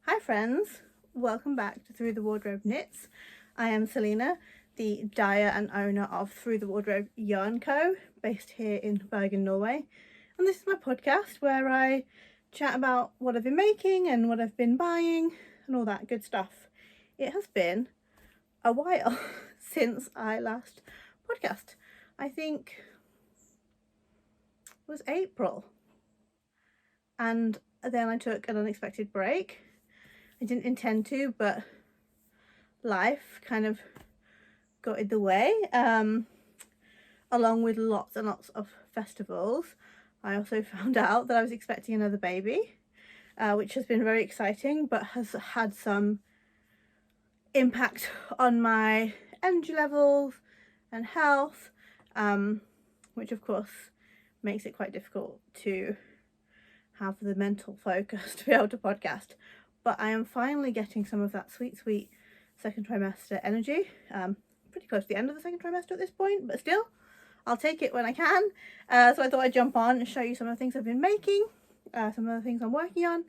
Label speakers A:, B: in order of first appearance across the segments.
A: Hi friends, welcome back to Through the Wardrobe Knits. I am Selena, the dyer and owner of Through the Wardrobe Yarn Co, based here in Bergen, Norway. And this is my podcast where I chat about what I've been making and what I've been buying and all that good stuff. It has been a while since I last podcast. I think it was April. And then I took an unexpected break. I didn't intend to, but life kind of got in the way, along with lots and lots of festivals. I also found out that I was expecting another baby, which has been very exciting, but has had some impact on my energy levels and health, which of course makes it quite difficult to have the mental focus to be able to podcast. But I am finally getting some of that sweet second trimester energy. Pretty close to the end of the second trimester at this point, but still, I'll take it when I can. So I thought I'd jump on and show you some of the things I've been making, some of the things I'm working on,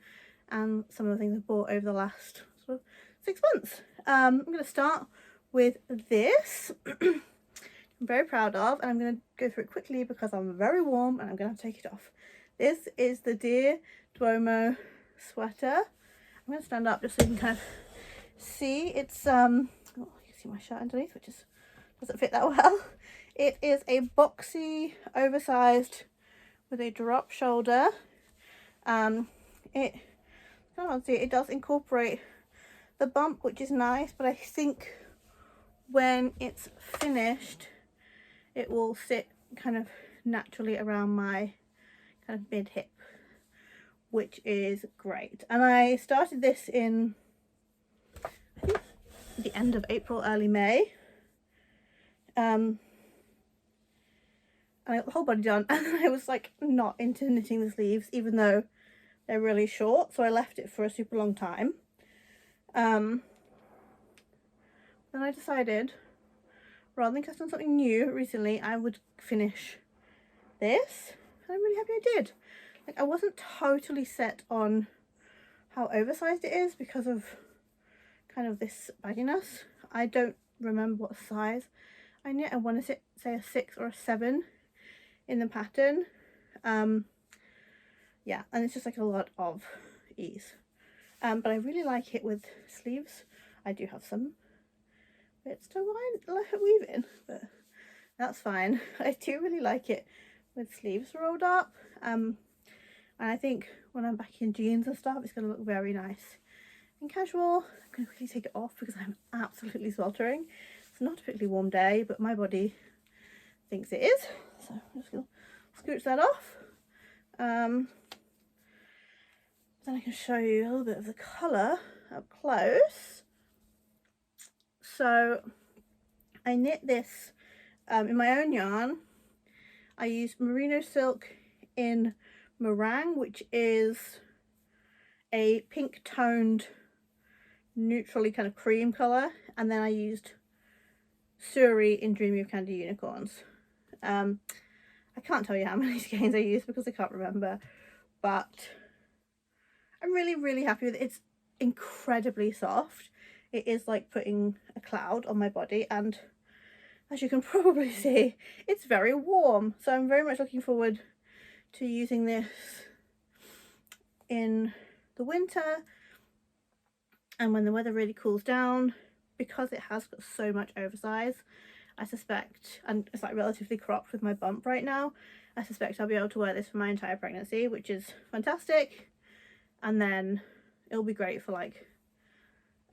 A: and some of the things I've bought over the last sort of 6 months. I'm going to start with this. I'm very proud of, and I'm going to go through it quickly because I'm very warm and I'm going to have to take it off. This is the Dear Duomo sweater. I'm going to stand up just so you can kind of see. It's you can see my shirt underneath, which doesn't fit that well. It is a boxy, oversized with a drop shoulder. It does incorporate the bump, which is nice, but I think when it's finished it will sit kind of naturally around my kind of mid hip, which is great. And I started this in, I think, the end of April, early May. And I got the whole body done, and I was like not into knitting the sleeves, even though they're really short, so I left it for a super long time. Then I decided, rather than cast on something new recently, I would finish this, and I'm really happy I did. Like, I wasn't totally set on how oversized it is because of kind of this bagginess. I don't remember what size I knit. I want to say a 6 or a 7 in the pattern. Yeah, and it's just like a lot of ease. But I really like it with sleeves. I do have some bits to weave in, but that's fine. I do really like it with sleeves rolled up. And I think when I'm back in jeans and stuff, it's going to look very nice and casual. I'm going to quickly take it off because I'm absolutely sweltering. It's not a particularly warm day, but my body thinks it is. So I'm just going to scooch that off. Then I can show you a little bit of the colour up close. So I knit this in my own yarn. I used merino silk in meringue, which is a pink toned neutrally kind of cream colour, and then I used Suri in Dreamy of Candy Unicorns. I can't tell you how many skeins I used because I can't remember, but I'm really happy with it. It's incredibly soft. It is like putting a cloud on my body, and as you can probably see, it's very warm, so I'm very much looking forward to using this in the winter and when the weather really cools down. Because it has got so much oversize, I suspect, and it's like relatively cropped with my bump right now, I suspect I'll be able to wear this for my entire pregnancy, which is fantastic. And then it'll be great for like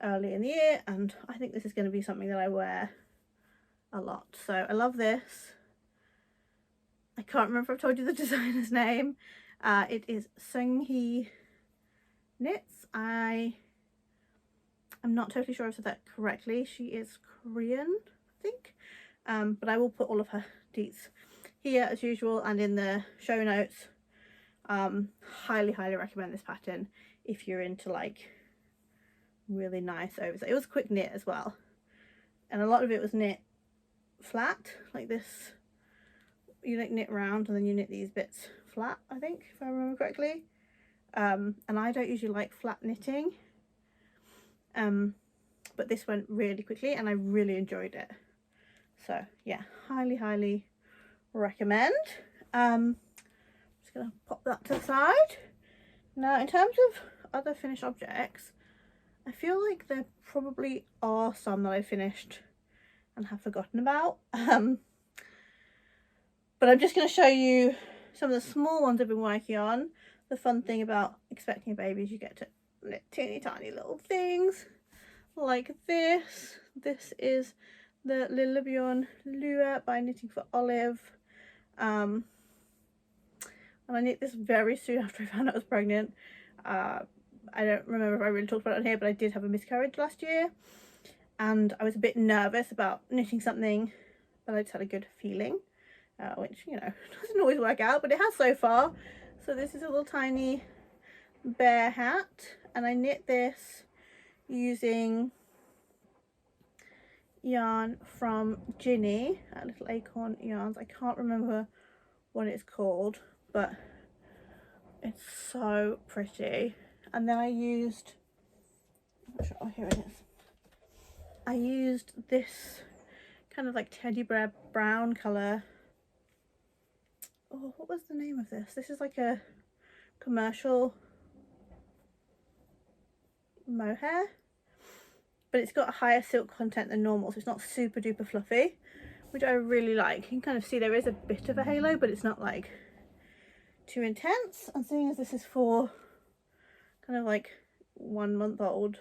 A: early in the year, and I think this is going to be something that I wear a lot. So I love this. I can't remember if I've told you the designer's name. It is Seung-hee Knits. I'm not totally sure I've said that correctly. She is Korean, I think. But I will put all of her deets here as usual and in the show notes. Highly recommend this pattern if you're into like really nice oversize. It was a quick knit as well, and a lot of it was knit flat like this. You like knit round and then you knit these bits flat, I think, if I remember correctly. And I don't usually like flat knitting, but this went really quickly and I really enjoyed it. So yeah, highly recommend. Just gonna pop that to the side. Now in terms of other finished objects, I feel like there probably are some that I finished and have forgotten about, but I'm just going to show you some of the small ones I've been working on. The fun thing about expecting a baby is you get to knit teeny tiny little things like this. This is the Lillebjorn Lue by Knitting for Olive, and I knit this very soon after I found out I was pregnant. I don't remember if I really talked about it on here, but I did have a miscarriage last year and I was a bit nervous about knitting something, but I just had a good feeling, which, you know, doesn't always work out, but it has so far. So this is a little tiny bear hat, and I knit this using yarn from Ginny at Little Acorn Yarns. I can't remember what it's called, but it's so pretty. And then I used, oh, here it is. I used this kind of like teddy bear brown colour. Oh, what was the name of this? This is like a commercial mohair, but it's got a higher silk content than normal, so it's not super duper fluffy, which I really like. You can kind of see there is a bit of a halo, but it's not like too intense. And seeing as this is for kind of like 1 month old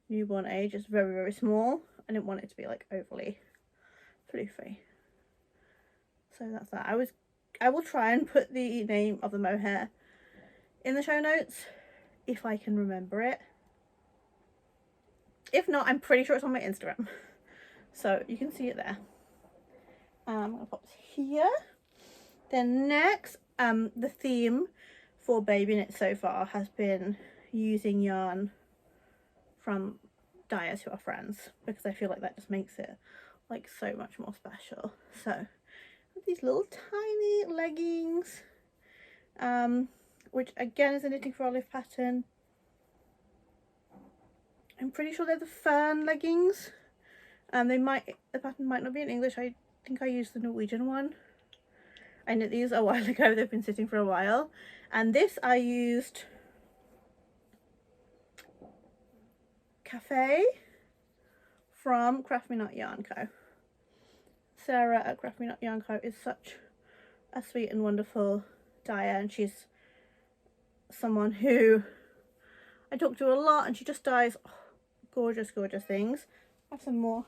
A: newborn age, it's very small. I didn't want it to be like overly floofy, so that's that. I will try and put the name of the mohair in the show notes if I can remember it. If not, I'm pretty sure it's on my Instagram, so you can see it there. I'm gonna pop this here. Then next, the theme for baby knit so far has been using yarn from dyers who are friends, because I feel like that just makes it like so much more special. So these little tiny leggings, which again is a Knitting for Olive pattern. I'm pretty sure they're the fern leggings. The pattern might not be in English. I think I used the Norwegian one. I knit these a while ago. They've been sitting for a while. And this I used Cafe from Craft Me Not Yarn Co. Sarah at Craft Me Not Yarn Co is such a sweet and wonderful dyer, and she's someone who I talk to a lot, and she just dyes gorgeous things. I have some more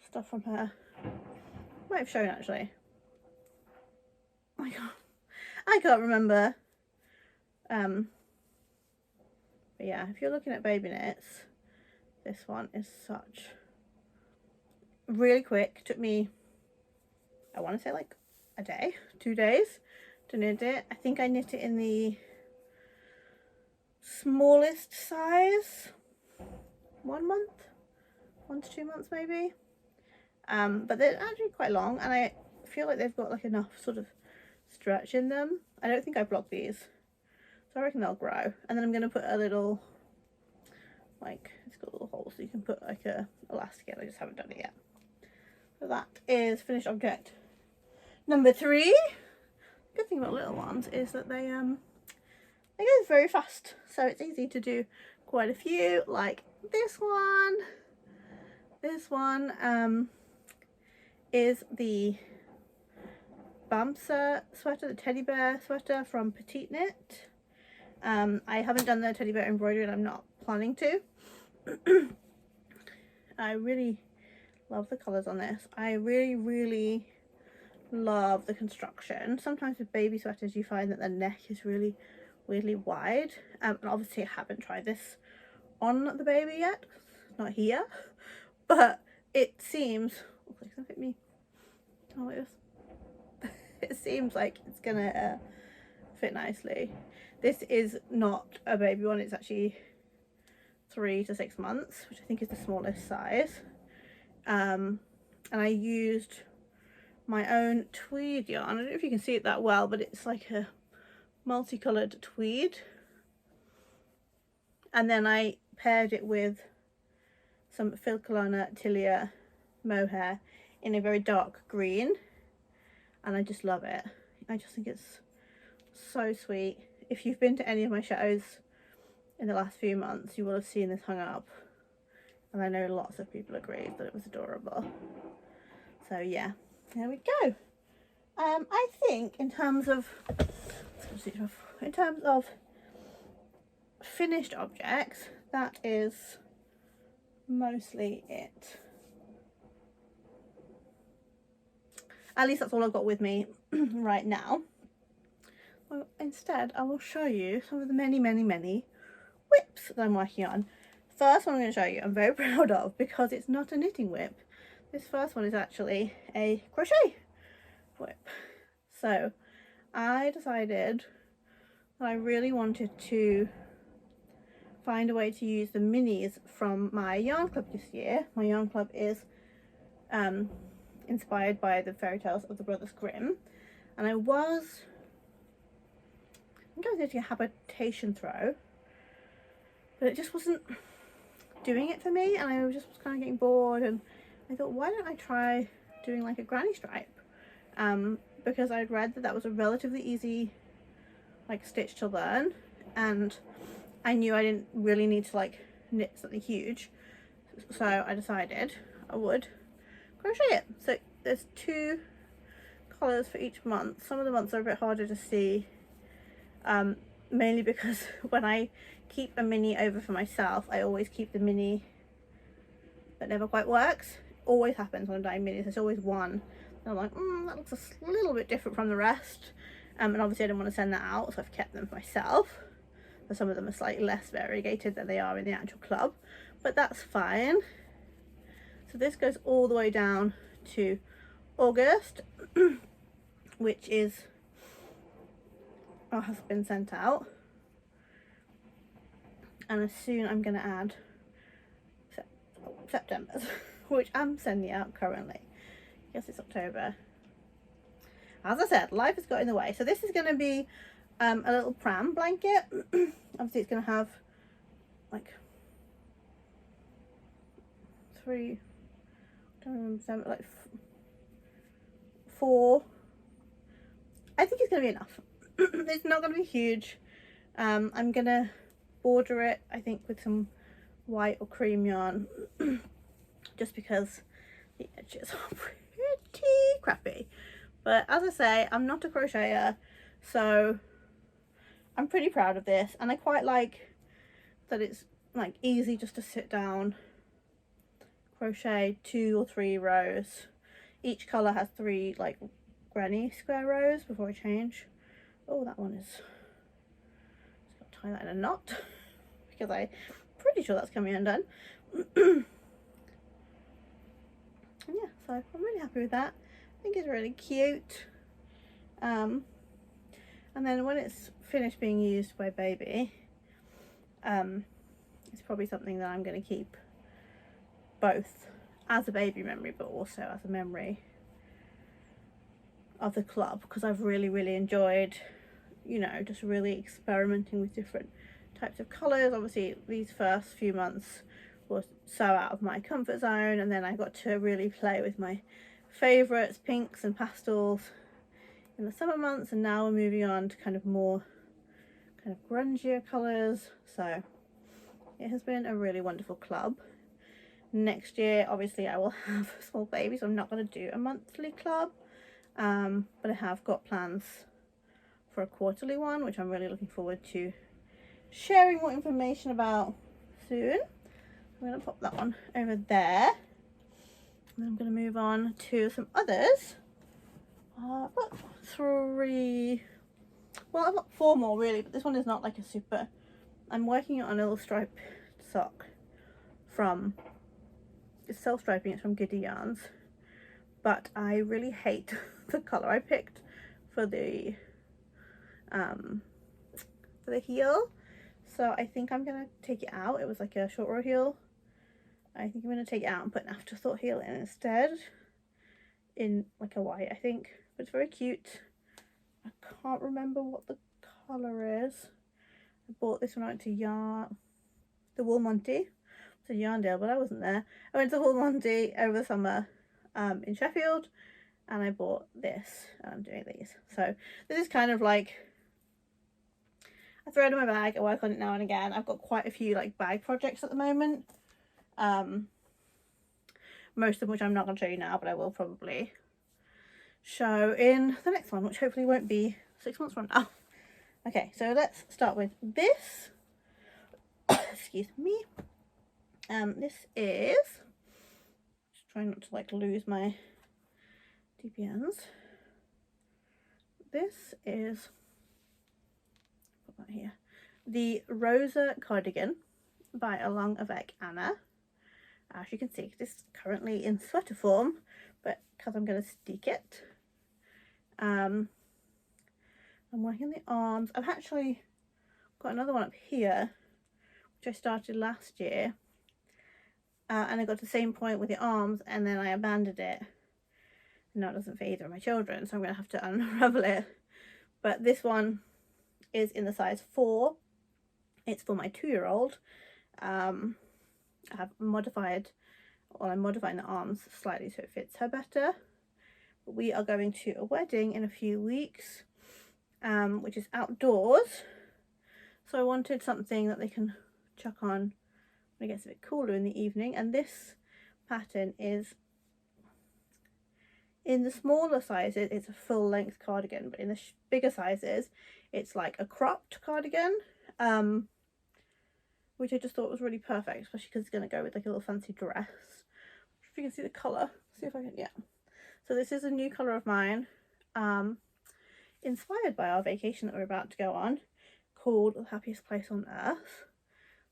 A: stuff from her. Might have shown actually. I can't remember. But yeah, if you're looking at baby knits, this one is such really quick. Took me, I want to say like a day, 2 days to knit it. I think I knit it in the smallest size, 1 month, 1 to 2 months maybe. But they're actually quite long, and I feel like they've got like enough sort of stretch in them. I don't think I blocked these, so I reckon they'll grow. And then I'm going to put a little, like, it's got little holes so you can put like a elastic in. I just haven't done it yet. So that is finished object number 3. Good thing about little ones is that they go very fast, so it's easy to do quite a few, like this one. This one is the Bamsa sweater, the teddy bear sweater from Petite Knit. I haven't done the teddy bear embroidery, and I'm not planning to. I really love the colours on this. I really love the construction. Sometimes with baby sweaters you find that the neck is really weirdly wide, and obviously I haven't tried this on the baby yet, not here, but it seems, oh, it's gonna fit me, oh, like this. It seems like it's gonna fit nicely. This is not a baby one, it's actually 3 to 6 months, which I think is the smallest size. And I used my own tweed yarn. I don't know if you can see it that well, but it's like a multicolored tweed. And then I paired it with some Filcolana Tilia mohair in a very dark green, and I just love it. I just think it's so sweet. If you've been to any of my shows in the last few months, you will have seen this hung up, and I know lots of people agreed that it was adorable. So yeah, there we go. I think in terms of finished objects, that is mostly it. At least that's all I've got with me right now. Well, instead, I will show you some of the many whips that I'm working on. First one I'm going to show you, I'm very proud of, because it's not a knitting whip. This first one is actually a crochet whip. So I decided that I really wanted to find a way to use the minis from my yarn club this year. My yarn club is inspired by the fairy tales of the Brothers Grimm, and I think I was knitting a habitation throw, but it just wasn't doing it for me, and I just was kind of getting bored, and I thought, why don't I try doing like a granny stripe, because I'd read that that was a relatively easy like stitch to learn, and I knew I didn't really need to like knit something huge, so I decided I would crochet it. So there's 2 colours for each month. Some of the months are a bit harder to see, mainly because when I keep a mini over for myself, I always keep the mini that never quite works. Always happens when I'm dyeing minis. There's always one and I'm like, that looks a little bit different from the rest, and obviously I didn't want to send that out, so I've kept them for myself. But some of them are slightly less variegated than they are in the actual club, but that's fine. So this goes all the way down to August, which is has been sent out, and as soon I'm going to add September's, which I'm sending out currently. I guess it's October. As I said, life has got in the way. So this is going to be a little pram blanket. Obviously it's going to have like 3, I don't remember, like 4. I think it's going to be enough. It's not going to be huge. I'm going to border it, I think, with some white or cream yarn, just because the edges are pretty crappy. But as I say, I'm not a crocheter, so I'm pretty proud of this, and I quite like that it's like easy just to sit down, crochet 2 or 3 rows. Each colour has 3 like granny square rows before I change. Oh, that one is, just got to tie that in a knot because I'm pretty sure that's coming undone. And yeah, so I'm really happy with that. I think it's really cute. And then when it's finished being used by baby, it's probably something that I'm going to keep both as a baby memory but also as a memory of the club, because I've really enjoyed, you know, just really experimenting with different types of colours. Obviously these first few months were so out of my comfort zone, and then I got to really play with my favourites, pinks and pastels, in the summer months, and now we're moving on to kind of more kind of grungier colours. So it has been a really wonderful club. Next year obviously I will have a small baby, so I'm not going to do a monthly club, but I have got plans for a quarterly one, which I'm really looking forward to sharing more information about soon. I'm going to pop that one over there, and then I'm going to move on to some others. I've got 3, well I've got 4 more really, but this one is not like a super, I'm working on a little striped sock from, it's self-striping, it's from Giddy Yarns, but I really hate the colour I picked for the heel, so I think I'm gonna take it out. It was like a short row heel. I think I'm gonna take it out and put an afterthought heel in instead, in like a white, I think, but it's very cute. I can't remember what the colour is. I bought this one out to yarn, the Wool Monty. It's a yarn deal, but I wasn't there. I went to Wool Monty over the summer in Sheffield, and I bought this, and I'm doing these. So this is kind of like I throw it in my bag. I work on it now and again. I've got quite a few like bag projects at the moment. Most of which I'm not going to show you now, but I will probably show in the next one, which hopefully won't be 6 months from now. Okay, so let's start with this. Excuse me. This is, just trying not to like lose my DPNs. This is, put that here, the Rosa Cardigan by Along Avec Anna. As you can see, this is currently in sweater form, but because I'm going to stick it, I'm working the arms. I've actually got another one up here, which I started last year, and I got to the same point with the arms, and then I abandoned it. Now it doesn't fit either of my children, so I'm going to have to unravel it. But this one is in the size 4. It's for my 2-year-old. I have modified, well, I'm modifying the arms slightly so it fits her better. But we are going to a wedding in a few weeks, which is outdoors. So I wanted something that they can chuck on when it gets a bit cooler in the evening. And this pattern is, in the smaller sizes, it's a full length cardigan, but in the bigger sizes, it's like a cropped cardigan. Which I just thought was really perfect, especially because it's going to go with like a little fancy dress. If you can see the colour, see if I can, yeah. So this is a new colour of mine, inspired by our vacation that we're about to go on, called The Happiest Place on Earth.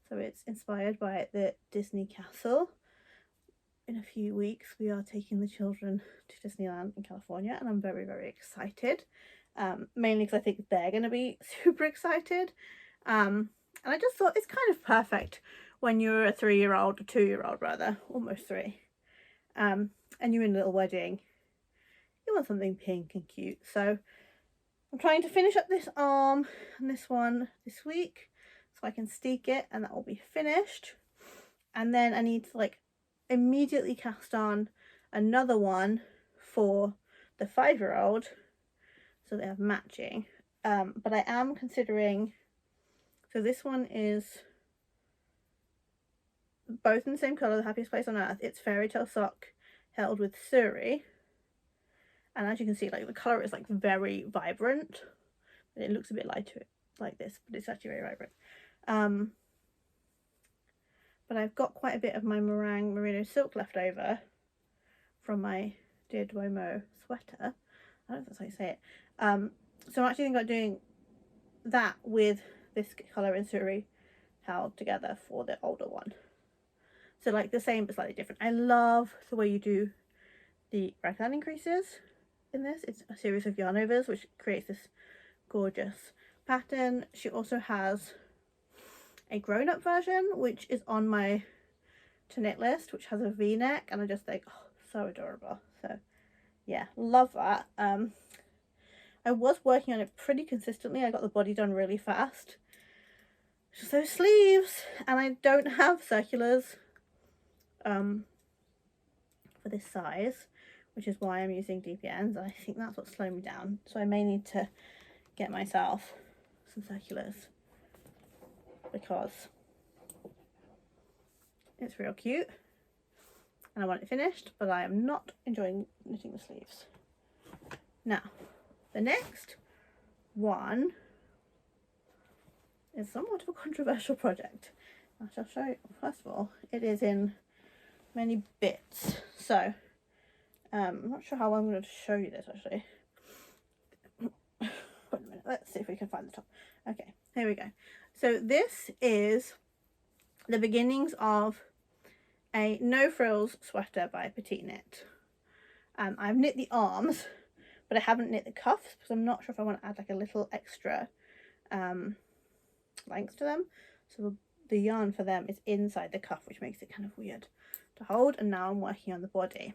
A: So it's inspired by the Disney castle. In a few weeks we are taking the children to Disneyland in California, and I'm very, very excited. Mainly because I think they're going to be super excited. And I just thought it's kind of perfect when you're a 3-year-old, a 2-year-old rather, almost 3, and you're in a little wedding. You want something pink and cute. So I'm trying to finish up this arm and this one this week so I can steek it, and that will be finished. And then I need to like immediately cast on another one for the 5-year-old so they have matching. But I am considering, so this one is both in the same colour, The Happiest Place on Earth. It's Fairy Tale Sock held with Suri. And as you can see, like the colour is like very vibrant. It looks a bit lighter like this, but it's actually very vibrant. But I've got quite a bit of my meringue merino silk left over from my Dear Duomo sweater. I don't know if that's how you say it. So I'm actually thinking about doing that with this colour in Suri held together for the older one. So like the same but slightly different. I love the way you do the raglan increases in this. It's a series of yarn overs which creates this gorgeous pattern. She also has a grown-up version which is on my to knit list, which has a v-neck, and I just think, oh, so adorable. So yeah, love that. I was working on it pretty consistently. I got the body done really fast. Just those sleeves, and I don't have circulars for this size, which is why I'm using DPNs, and I think that's what's slowing me down. So I may need to get myself some circulars because it's real cute and I want it finished, but I am not enjoying knitting the sleeves. Now, the next one is somewhat of a controversial project. I shall show you. First of all, it is in many bits, so I'm not sure how I'm going to show you this actually. Wait a minute, let's see if we can find the top. Okay, here we go. So this is the beginnings of a no frills sweater by Petite Knit. I've knit the arms, but I haven't knit the cuffs because I'm not sure if I want to add like a little extra length to them. So the yarn for them is inside the cuff, which makes it kind of weird to hold. And now I'm working on the body.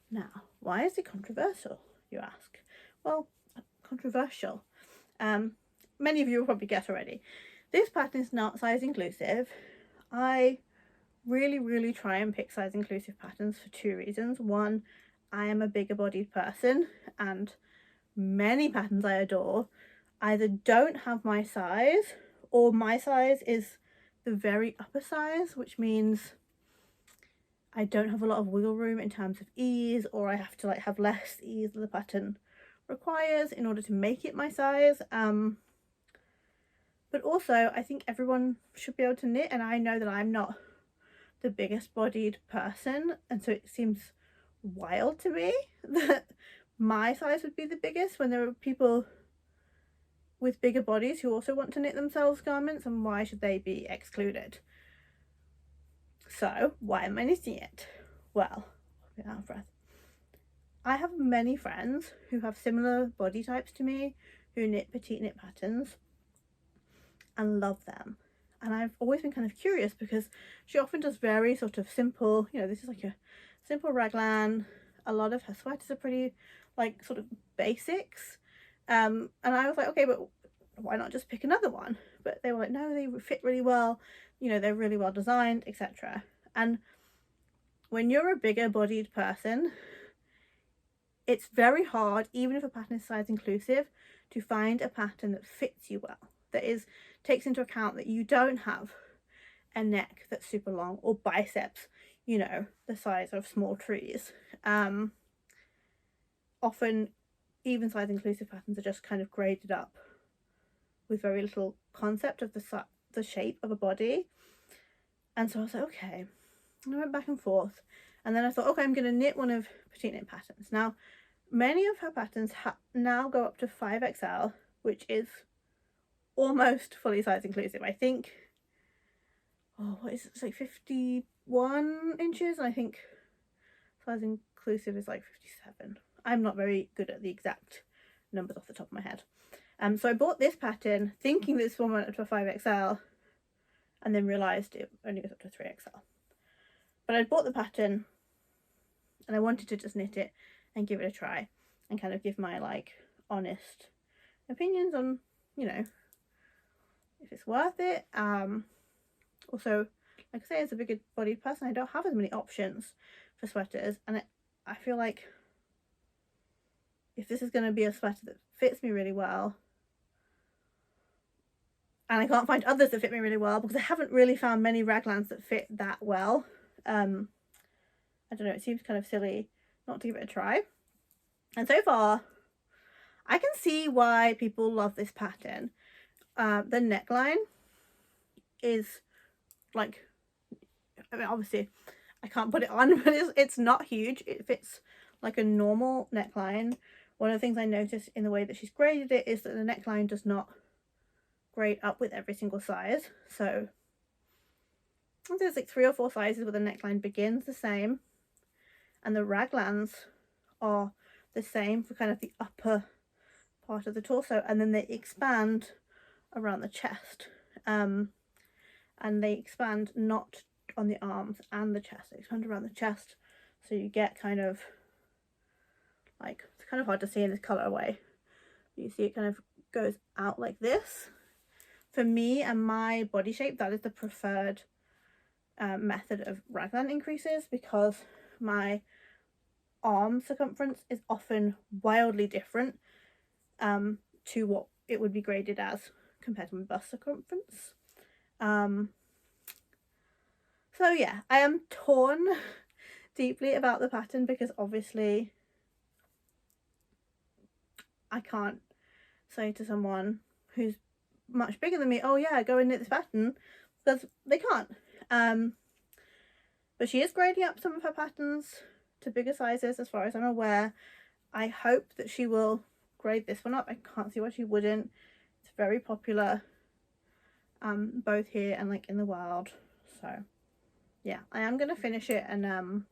A: Now, why is it controversial, you ask? Well, controversial. Many of you will probably guess already. This pattern is not size inclusive. I really try and pick size inclusive patterns for two reasons. One, I am a bigger bodied person, and many patterns I adore either don't have my size, or my size is the very upper size, which means I don't have a lot of wiggle room in terms of ease, or I have to like have less ease than the pattern requires in order to make it my size. But also I think everyone should be able to knit, and I know that I'm not the biggest bodied person, and so it seems wild to me that my size would be the biggest when there are people with bigger bodies who also want to knit themselves garments, and why should they be excluded? So why am I knitting it? Well, I'll be out of breath. I have many friends who have similar body types to me who knit petite knit patterns and love them. And I've always been kind of curious because she often does very sort of simple, you know, this is like a simple raglan. A lot of her sweaters are pretty like sort of basics. And I was like, okay, but why not just pick another one? But they were like, no, they fit really well, you know, they're really well designed, etc. And when you're a bigger bodied person, it's very hard, even if a pattern is size inclusive, to find a pattern that fits you well, that takes into account that you don't have a neck that's super long or biceps, you know, the size of small trees. Often even size inclusive patterns are just kind of graded up with very little concept of the shape of a body. And so I was like, okay, and I went back and forth, and then I thought, okay, I'm going to knit one of petite knit patterns. Now many of her patterns now go up to 5XL, which is almost fully size inclusive. I think, oh, what is it? It's like 51 inches, and I think size inclusive is like 57. I'm not very good at the exact numbers off the top of my head. So I bought this pattern thinking this one went up to a 5XL, and then realised it only goes up to 3XL. But I bought the pattern and I wanted to just knit it and give it a try and kind of give my like honest opinions on, you know, if it's worth it. Also, like I say, as a bigger bodied person, I don't have as many options for sweaters, and I feel like if this is going to be a sweater that fits me really well, and I can't find others that fit me really well because I haven't really found many raglans that fit that well, I don't know, it seems kind of silly not to give it a try. And so far I can see why people love this pattern. The neckline is like, I mean, obviously I can't put it on, but it's not huge. It fits like a normal neckline. One of the things I noticed in the way that she's graded it is that the neckline does not grade up with every single size. So there's like 3 or 4 sizes where the neckline begins the same, and the raglans are the same for kind of the upper part of the torso, and then they expand around the chest, and they expand not on the arms and the chest, they expand around the chest, so you get kind of like, it's kind of hard to see in this colorway, you see it kind of goes out like this. For me and my body shape, that is the preferred method of raglan increases, because my arm circumference is often wildly different to what it would be graded as compared to my bust circumference. So yeah, I am torn deeply about the pattern, because obviously I can't say to someone who's much bigger than me, oh yeah, go and knit this pattern, because they can't. But she is grading up some of her patterns to bigger sizes as far as I'm aware. I hope that she will grade this one up. I can't see why she wouldn't. It's very popular, both here and like in the world. So yeah, I am going to finish it and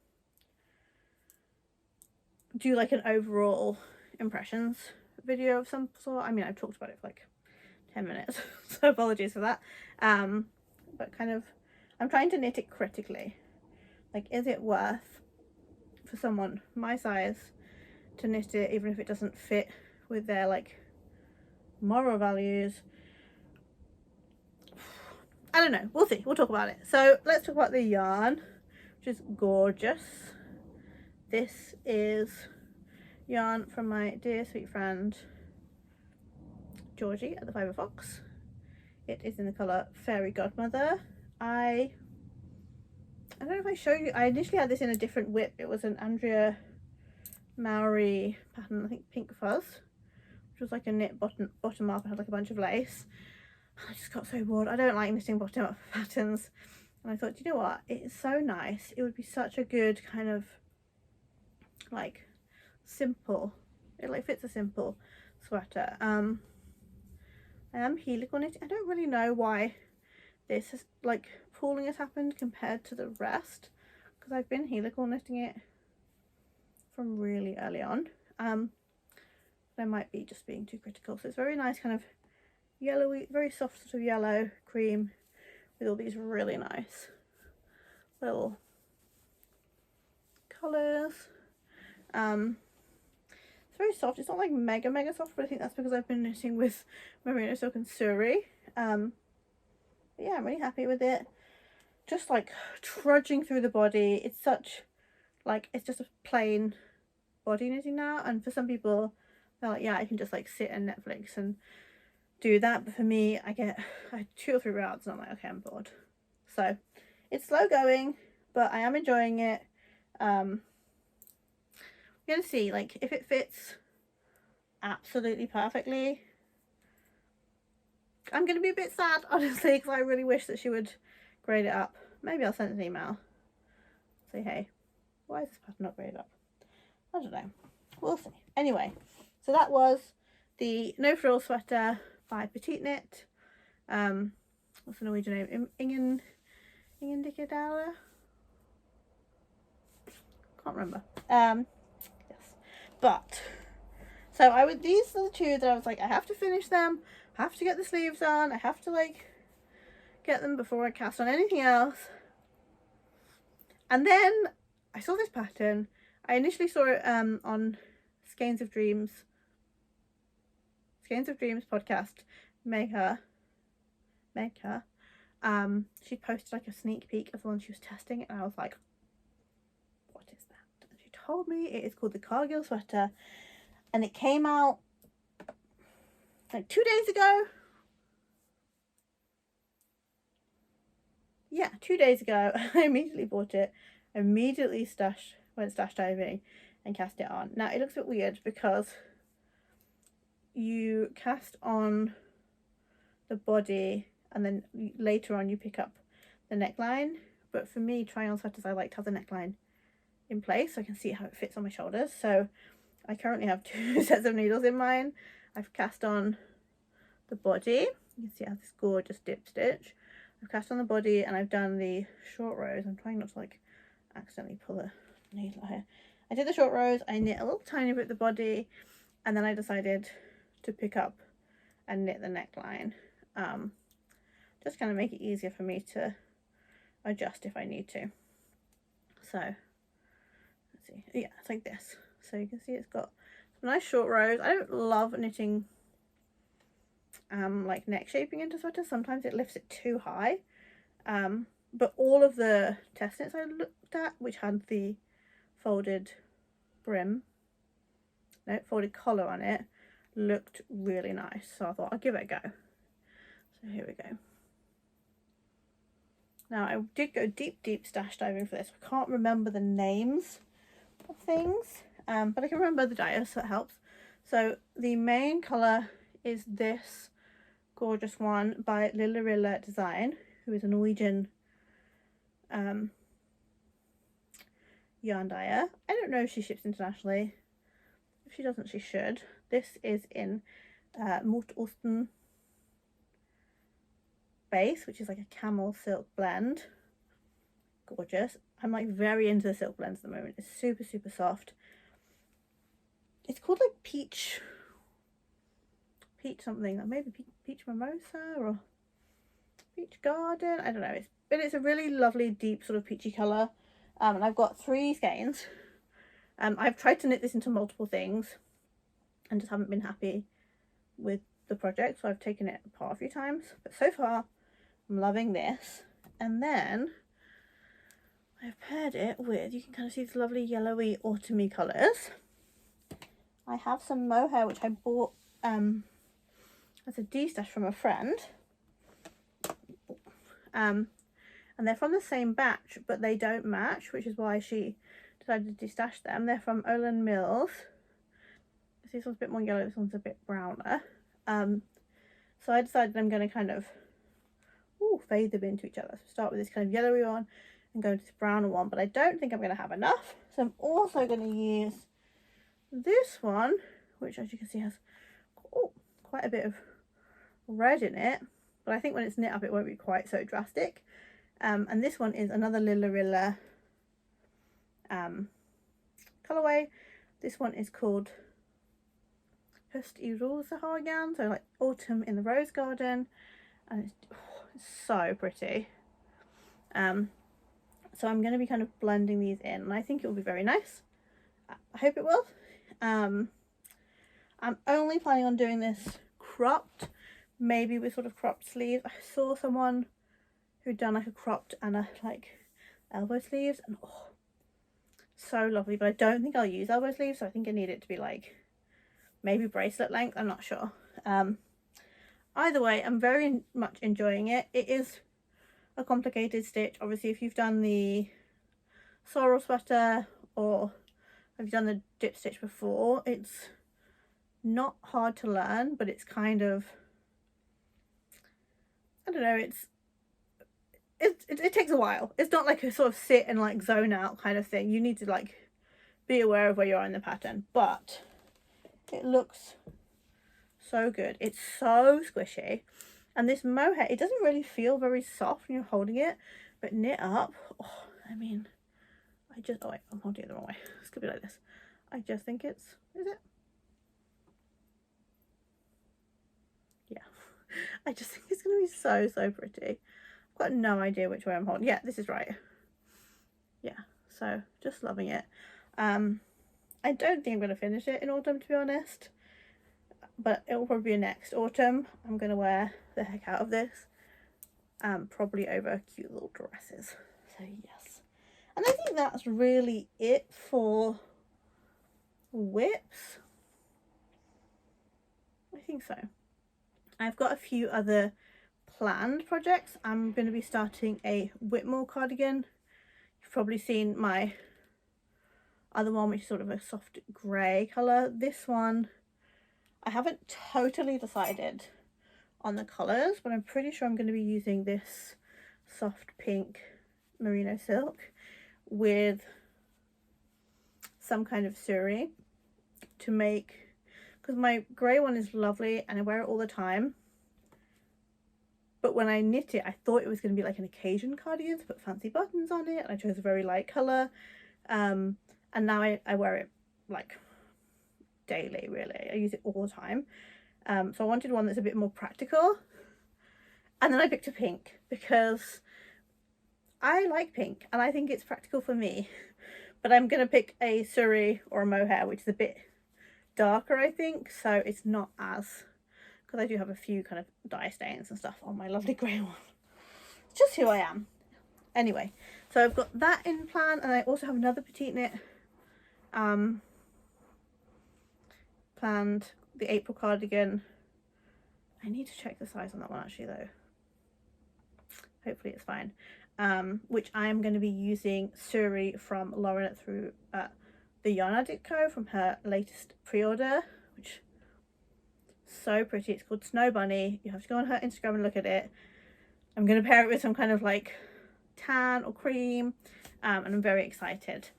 A: do like an overall impressions video of some sort. I mean, I've talked about it for like 10 minutes, so apologies for that. But kind of, I'm trying to knit it critically. Like, is it worth for someone my size to knit it, even if it doesn't fit with their like moral values, I don't know, we'll see, we'll talk about it. So let's talk about the yarn, which is gorgeous. This is yarn from my dear sweet friend Georgie at the Fibre Fox. It is in the colour Fairy Godmother. I don't know if I showed you, I initially had this in a different whip. It was an Andrea Mowry pattern, I think Pink Fuzz, which was like a knit bottom up and had like a bunch of lace. I just got so bored. I don't like knitting bottom up patterns, and I thought, you know what, it is so nice, it would be such a good kind of like simple, it like fits a simple sweater. I am helical knitting. I don't really know why this is like pooling has happened compared to the rest, because I've been helical knitting it from really early on. I might be just being too critical. So it's very nice kind of yellowy, very soft sort of yellow cream with all these really nice little colours. It's very soft. It's not like mega soft, but I think that's because I've been knitting with Merino Silk and Suri. But yeah, I'm really happy with it. Just like trudging through the body. It's such like, it's just a plain body knitting now, and for some people they're like, yeah, I can just like sit and Netflix and do that, but for me, I get 2 or 3 rounds and I'm like, okay, I'm bored. So it's slow going, but I am enjoying it. We're gonna see like if it fits absolutely perfectly. I'm gonna be a bit sad, honestly, because I really wish that she would grade it up. Maybe I'll send an email, say, hey, why is this pattern not graded up? I don't know, we'll see. Anyway, so that was the No Frill sweater by Petite Knit. What's the Norwegian name? Ingen Dikkedale? Can't remember. Yes, but so these are the 2 that I was like, I have to finish them, I have to get the sleeves on, I have to like get them before I cast on anything else. And then I saw this pattern. I initially saw it on Skeins of Dreams podcast. Meg her. She posted like a sneak peek of the one she was testing, and I was like, what is that? And she told me it is called the Cargill sweater, and it came out like 2 days ago. Yeah, 2 days ago. I immediately bought it, immediately went stash diving and cast it on. Now it looks a bit weird because you cast on the body and then later on you pick up the neckline, but for me, try on sweaters, I like to have the neckline in place so I can see how it fits on my shoulders. So I currently have 2 sets of needles in mine. I've cast on the body. You can see I have this gorgeous dip stitch. I've cast on the body and I've done the short rows. I'm trying not to like accidentally pull a needle here. I did the short rows, I knit a little tiny bit the body, and then I decided to pick up and knit the neckline. Just kind of make it easier for me to adjust if I need to. So let's see, yeah, it's like this. So you can see it's got some nice short rows. I don't love knitting like neck shaping into sweaters. Sometimes it lifts it too high, but all of the test knits I looked at, which had the folded collar on it, looked really nice, so I thought I'll give it a go. So here we go. Now I did go deep stash diving for this. I can't remember the names of things, but I can remember the dies, so that helps. So the main colour is this gorgeous one by Lillarilla Design, who is a Norwegian yarn dyer. I don't know if she ships internationally. If she doesn't, she should. This is in Mot Osten base, which is like a camel silk blend. Gorgeous. I'm like very into the silk blends at the moment. It's super soft. It's called like peach something, maybe peach mimosa or peach garden, I don't know. It's a really lovely deep sort of peachy colour, and I've got 3 skeins. I've tried to knit this into multiple things and just haven't been happy with the project, so I've taken it apart a few times, but so far I'm loving this. And then I've paired it with, you can kind of see these lovely yellowy autumny colours. I have some mohair which I bought as a de-stash from a friend. And they're from the same batch, but they don't match, which is why she decided to de-stash them. They're from Olan Mills. This one's a bit more yellow, this one's a bit browner. So I decided I'm going to kind of fade them into each other. So start with this kind of yellowy one and go to this browner one, but I don't think I'm going to have enough. So I'm also going to use this one, which as you can see has quite a bit of red in it, but I think when it's knit up it won't be quite so drastic. And this one is another Lillarilla colourway. This one is called Höst I Rosehagen, so like autumn in the rose garden, and it's so pretty. So I'm going to be kind of blending these in, and I think it will be very nice. I hope it will. I'm only planning on doing this cropped, maybe with sort of cropped sleeves. I saw someone who'd done like a cropped and a like elbow sleeves, and so lovely, but I don't think I'll use elbow sleeves, so I think I need it to be like maybe bracelet length, I'm not sure. Either way, I'm very much enjoying it. It is a complicated stitch. Obviously, if you've done the sorrel sweater or have you done the dip stitch before, it's not hard to learn, but it's kind of, I don't know, it takes a while. It's not like a sort of sit and like zone out kind of thing. You need to like be aware of where you are in the pattern, but it looks so good. It's so squishy, and this mohair, it doesn't really feel very soft when you're holding it, but knit up, I mean, oh wait, I'm holding it the wrong way. This could be like this. I just think is it? Yeah. I just think it's going to be so pretty. I've got no idea which way I'm holding. Yeah, this is right. Yeah, so just loving it. I don't think I'm going to finish it in autumn, to be honest, but it will probably be next autumn. I'm going to wear the heck out of this, probably over cute little dresses. So yes, and I think that's really it for whips. I think so. I've got a few other planned projects. I'm going to be starting a Whitmore cardigan. You've probably seen my other one, which is sort of a soft grey colour. This one, I haven't totally decided on the colours, but I'm pretty sure I'm going to be using this soft pink merino silk with some kind of suri to make, because my grey one is lovely and I wear it all the time, but when I knit it I thought it was going to be like an occasion cardigan to put fancy buttons on it, and I chose a very light colour, and now I wear it like daily, really. I use it all the time. So I wanted one that's a bit more practical, and then I picked a pink because I like pink and I think it's practical for me, but I'm going to pick a suri or a mohair which is a bit darker, I think, so it's not as, because I do have a few kind of dye stains and stuff on my lovely grey one. It's just who I am. Anyway, so I've got that in plan, and I also have another petite knit planned, the April cardigan. I need to check the size on that one actually though. Hopefully it's fine. Which I am going to be using suri from Lauren through the Yarn Addict Co. from her latest pre-order, which is so pretty. It's called Snow Bunny. You have to go on her Instagram and look at it. I'm going to pair it with some kind of like tan or cream, and I'm very excited.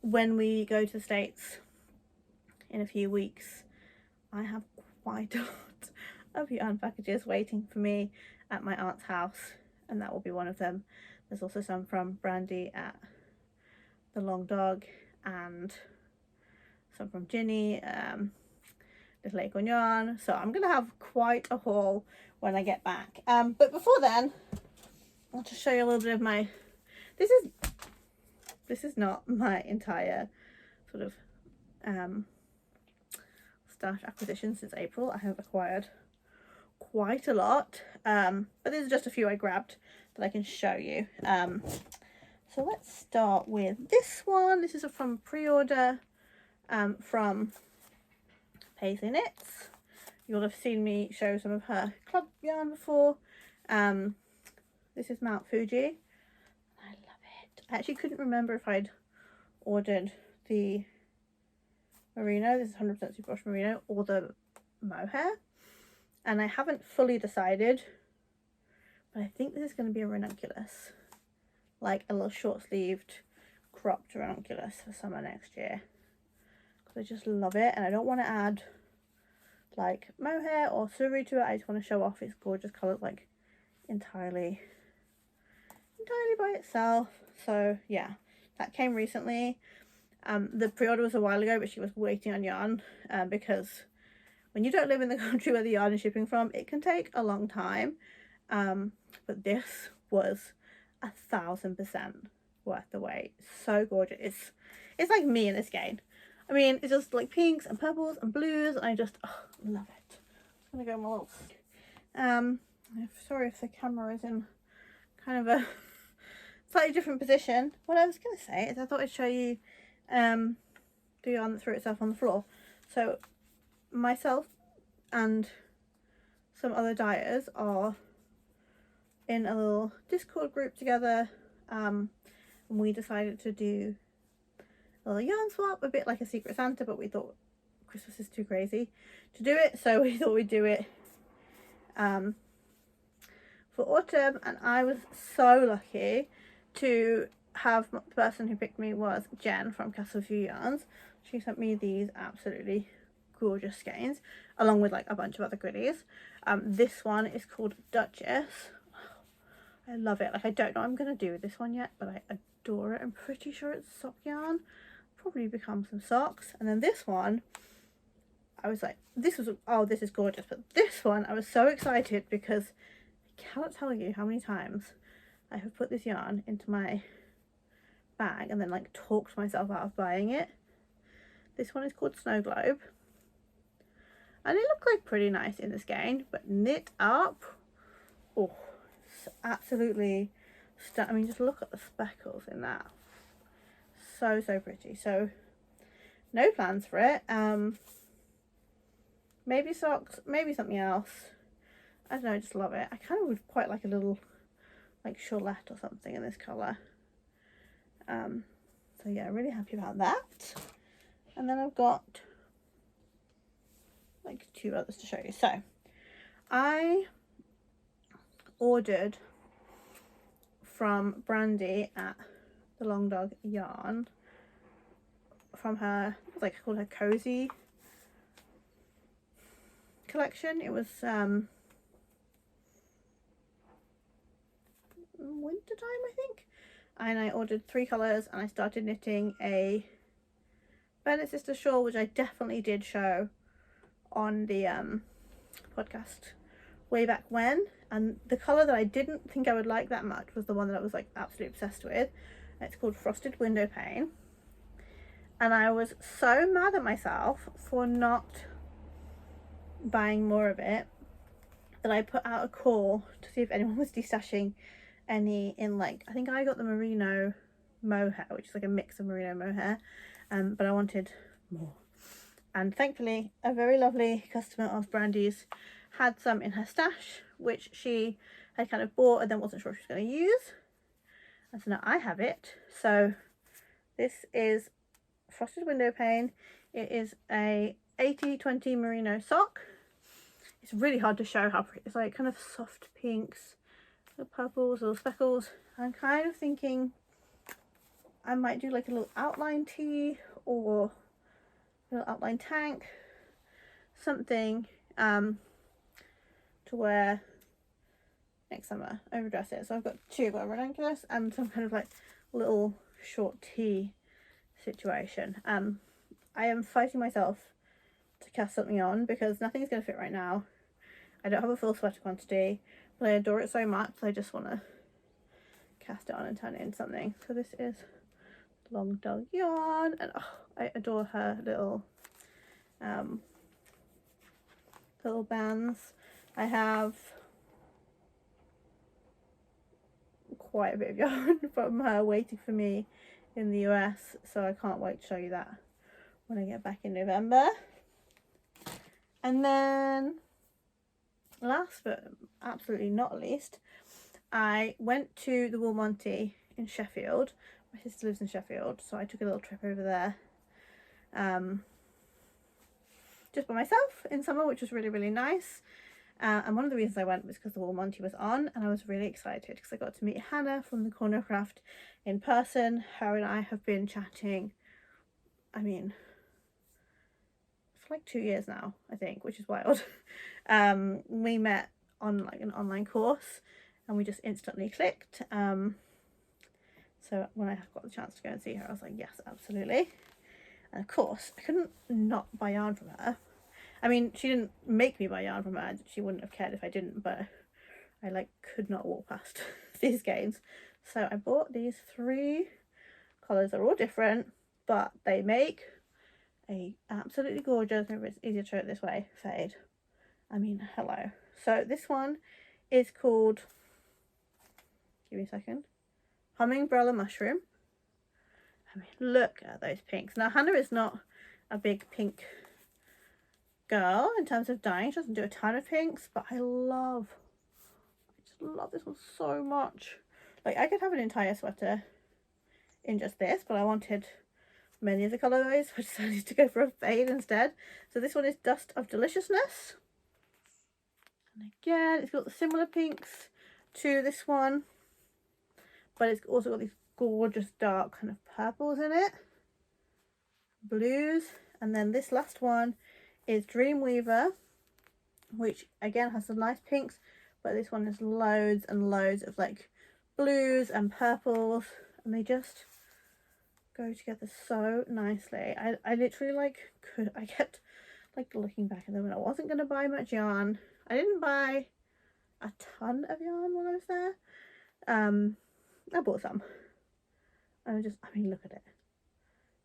A: When we go to the States in a few weeks, I have quite a lot of yarn packages waiting for me at my aunt's house, and that will be one of them. There's also some from Brandy at the Long Dog, and some from Ginny, Little Acorn Yarn. So I'm gonna have quite a haul when I get back. But before then, I'll just show you a little bit of my, this is not my entire sort of stash acquisition since April. I have acquired quite a lot, but these are just a few I grabbed that I can show you. So let's start with this one. This is from pre-order from Paisley Knits. You'll have seen me show some of her club yarn before. This is Mount Fuji. I love it. I actually couldn't remember if I'd ordered the merino, this is 100% superwash merino, or the mohair, and I haven't fully decided, but I think this is going to be a ranunculus, like a little short-sleeved cropped ranunculus for summer next year, because I just love it, and I don't want to add like mohair or suri to it. I just want to show off its gorgeous colours, like entirely by itself. So yeah, that came recently. The pre-order was a while ago, but she was waiting on yarn, because when you don't live in the country where the yarn is shipping from, it can take a long time. But this was 1000% worth the wait. So gorgeous. It's like me in this game. I mean, it's just like pinks and purples and blues, and I just love it. I'm gonna go my little sorry if the camera is in kind of a slightly different position. What I was gonna say is I thought I'd show you the yarn that threw itself on the floor. So myself and some other dyers are in a little Discord group together, and we decided to do a little yarn swap, a bit like a Secret Santa, but we thought Christmas is too crazy to do it, so we thought we'd do it for autumn. And I was so lucky to have, the person who picked me was Jen from Castle View Yarns. She sent me these absolutely gorgeous skeins along with like a bunch of other goodies. This one is called Duchess. I love it. Like, I don't know what I'm gonna do with this one yet, but I adore it. I'm pretty sure it's sock yarn. Probably become some socks. And then this one, I was like, this is gorgeous. But this one, I was so excited because I cannot tell you how many times I have put this yarn into my bag and then like talked myself out of buying it. This one is called Snow Globe, and it looked like pretty nice in the skein, but knit up, oh, it's absolutely I mean, just look at the speckles in that. So pretty. So no plans for it. Maybe socks, maybe something else. I don't know, I just love it. I kind of would quite like a little like chalette or something in this colour. So yeah, really happy about that. And then I've got like 2 others to show you. So I ordered from Brandy at the Long Dog Yarn from her, it was like called her Cozy collection. It was winter time, I think, and I ordered 3 colours, and I started knitting a Bennett Sister shawl, which I definitely did show on the podcast way back when. And the colour that I didn't think I would like that much was the one that I was like absolutely obsessed with. It's called Frosted Window Pane, and I was so mad at myself for not buying more of it that I put out a call to see if anyone was destashing any in, like, I think I got the merino mohair, which is like a mix of merino mohair, but I wanted more, and thankfully a very lovely customer of Brandy's had some in her stash, which she had kind of bought and then wasn't sure she was going to use, and so now I have it. So this is Frosted Window Pane. It is a 80/20 merino sock. It's really hard to show how pretty. It's like kind of soft pinks, little purples, little speckles. I'm kind of thinking I might do like a little outline tee or a little outline tank, something to wear next summer, overdress it. So I've got 2, I've got a ranunculus and some kind of like little short tee situation. I am fighting myself to cast something on because nothing's going to fit right now. I don't have a full sweater quantity, but I adore it so much I just want to cast it on and turn it into something. So this is Long Dog Yarn, and I adore her little little bands. I have quite a bit of yarn from her waiting for me in the US, so I can't wait to show you that when I get back in November. And then last but absolutely not least, I went to the Wool Monty in Sheffield. My sister lives in Sheffield, so I took a little trip over there just by myself in summer, which was really, really nice. And one of the reasons I went was because the Wool Monty was on, and I was really excited because I got to meet Hannah from the Corner Craft in person. Her and I have been chatting, I mean, for like 2 years now, I think, which is wild. We met on like an online course and we just instantly clicked. So when I got the chance to go and see her, I was like, yes, absolutely. And of course, I couldn't not buy yarn from her. I mean, she didn't make me buy yarn from her. She wouldn't have cared if I didn't, but I like could not walk past these games. So I bought these 3 colours. They're all different, but they make a absolutely gorgeous, maybe it's easier to show it this way, fade. I mean, hello. So this one is called, give me a second, Hummingbrella Mushroom. I mean, look at those pinks. Now, Hannah is not a big pink girl in terms of dyeing. She doesn't do a ton of pinks, but I just love this one so much. Like, I could have an entire sweater in just this, but I wanted many of the colourways, so I decided to go for a fade instead. So this one is Dust of Deliciousness. And again, it's got similar pinks to this one, but it's also got these gorgeous dark kind of purples in it, blues. And then this last one is Dreamweaver, which again has some nice pinks, but this one has loads and loads of like blues and purples, and they just go together so nicely. I literally like I kept like looking back at them, and I wasn't going to buy much yarn. I didn't buy a ton of yarn when I was there. I bought some. And I mean, look at it.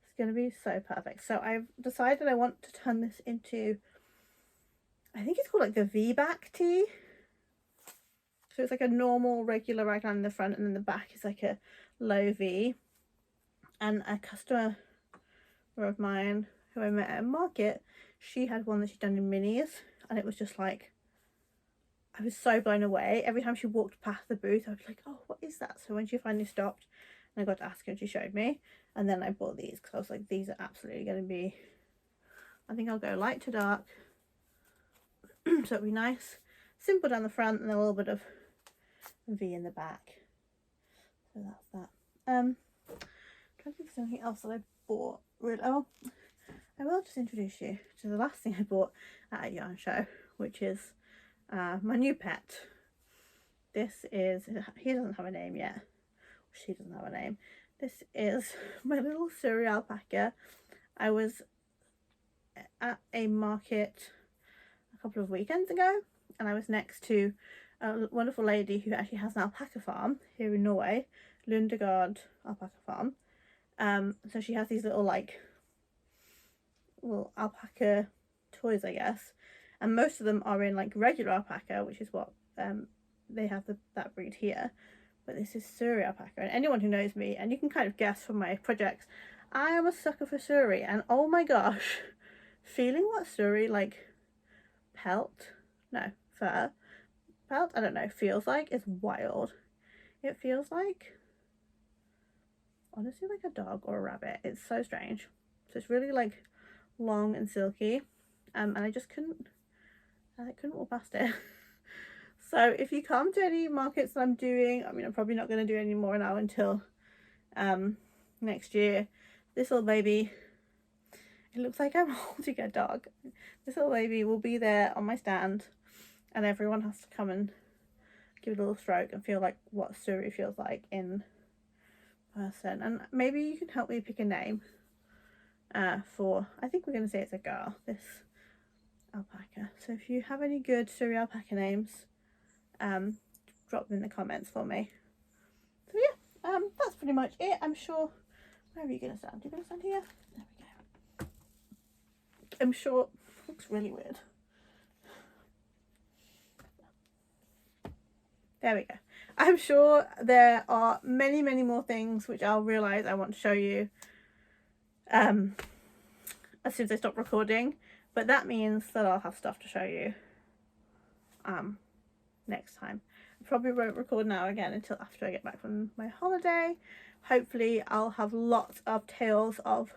A: It's going to be so perfect. So I've decided I want to turn this into, I think it's called like the V-back tee. So it's like a normal regular raglan in the front, and then the back is like a low V. And a customer of mine who I met at a market, she had one that she'd done in minis, and it was just like, I was so blown away. Every time she walked past the booth, I was like, oh, what is that? So when she finally stopped and I got to ask her, and she showed me, and then I bought these because I was like, these are absolutely going to be, I think I'll go light to dark. So it'll be nice, simple down the front, and a little bit of V in the back. So that's that. I'm trying to think of something else that I bought. Oh, I will just introduce you to the last thing I bought at a yarn show, which is my new pet. This is, he doesn't have a name yet. She doesn't have a name. This is my little Surrey alpaca. I was at a market a couple of weekends ago, and I was next to a wonderful lady who actually has an alpaca farm here in Norway, Lundegard Alpaca Farm. So she has these little like little alpaca toys, I guess, and most of them are in like regular alpaca, which is what they have that breed here. But this is Surrey alpaca, and anyone who knows me, and you can kind of guess from my projects, I am a sucker for Surrey. And oh my gosh, feeling what Surrey like fur pelt, I don't know, feels like is wild. It feels like, honestly, like a dog or a rabbit. It's so strange. So it's really like long and silky, and I just couldn't walk past it. So if you come to any markets that I'm doing, I mean, I'm probably not going to do any more now until next year. This little baby, it looks like I'm holding a dog. This little baby will be there on my stand, and everyone has to come and give it a little stroke and feel like what Surrey feels like in person. And maybe you can help me pick a name for, I think we're going to say it's a girl, this alpaca. So if you have any good Surrey alpaca names, drop them in the comments for me. So yeah, that's pretty much it. I'm sure, where are you going to stand? You're going to stand here? There we go. I'm sure, looks really weird. there we go. I'm sure there are many more things which I'll realise I want to show you as soon as I stop recording, but that means that I'll have stuff to show you next time. I probably won't record now again until after I get back from my holiday. Hopefully I'll have lots of tales of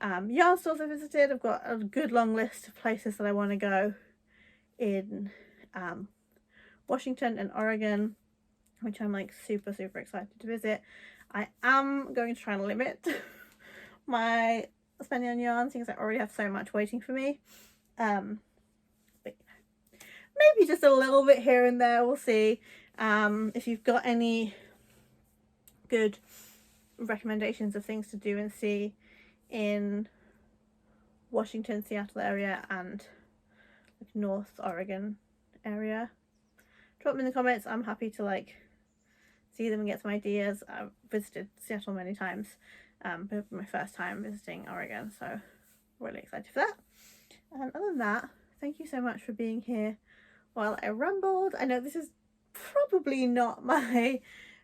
A: yarn stores I visited. I've got a good long list of places that I want to go in Washington and Oregon, which I'm like super excited to visit. I am going to try and limit my spending on yarn, since I already have so much waiting for me. But maybe just a little bit here and there, we'll see. If you've got any good recommendations of things to do and see in Washington, Seattle area and like North Oregon area, drop them in the comments. I'm happy to like see them and get some ideas. I've visited Seattle many times, but my first time visiting Oregon, so really excited for that. And other than that, thank you so much for being here while I rambled. I know this is probably not my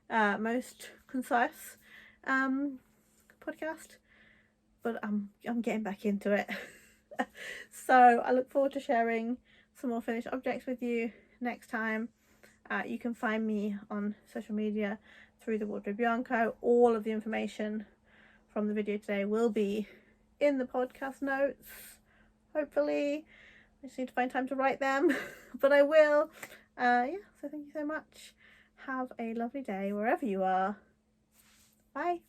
A: most concise podcast, but I'm getting back into it. So I look forward to sharing some more finished objects with you next time. You can find me on social media through the Wardrobe Yarn Co. All of the information from the video today will be in the podcast notes, hopefully. I just need to find time to write them, but I will. Yeah, so thank you so much. Have a lovely day wherever you are. Bye.